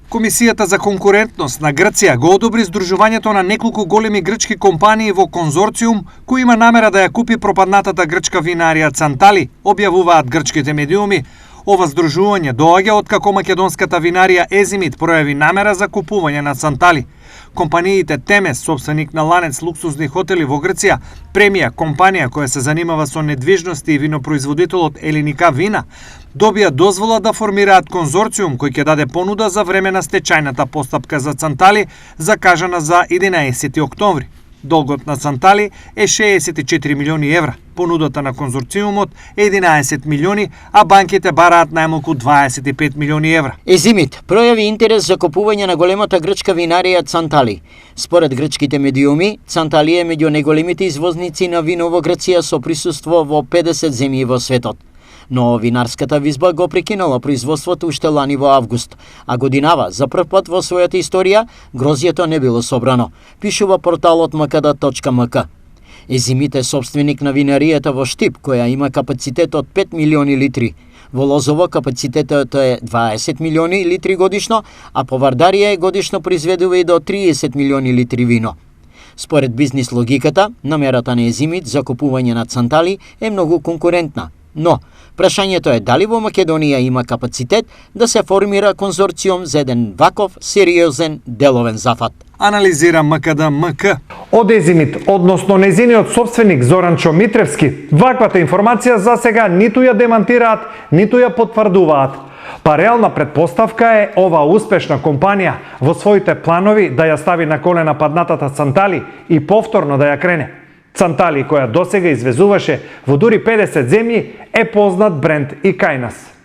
Комисијата за конкурентност на Грција го одобри здружувањето на неколку големи грчки компании во конзорциум кој има намера да ја купи пропаднатата грчка винарија Цантали, објавуваат грчките медиуми. Ова здружување доаѓа откако македонската винарија Езимит пројави намера за купување на Цантали. Компаниите Темес, собственик на ланец луксузни хотели во Грција, Премија, компанија која се занимава со недвижности и винопроизводителот Елиника Вина, добија дозвола да формираат конзорциум кој ќе даде понуда за време на стечајната постапка за Цантали, закажана за 11 октомври. Долгот на Цантали е 64 милиони евра. Понудата на конзорциумот е 11 милиони, а банките бараат најмалку 25 милиони евра. Езимит пројави интерес за купување на големата грчка винарија Цантали. Според грчките медиуми, Цантали е меѓу најголемите извозници на вино во Грција со присуство во 50 земји во светот. Но винарската визба го прекинала производството уште лани во август, а годинава за прв пат во својата историја грозјето не било собрано, пишува порталот mkd.mk. Езимит е собственик на винаријата во Штип, која има капацитет од 5 милиони литри. Во Лозово капацитетот е 20 милиони литри годишно, а по Вардарија годишно произведува и до 30 милиони литри вино. Според бизнис логиката, намерата на Езимит за купување на Цантали е многу конкурентна. Но, прашањето е дали во Македонија има капацитет да се формира конзорциум за еден ваков сериозен деловен зафат. Анализира МКД-МК. Од Езимит, односно незиниот собственик Зоранчо Митревски, ваквата информација за сега ниту ја демантираат, ниту ја потврдуваат. Па реална предпоставка е ова успешна компанија во своите планови да ја стави на колена паднатата Цантали и повторно да ја крене. Цантали, која досега извезуваше во дури 50 земји, е познат бренд и кај нас.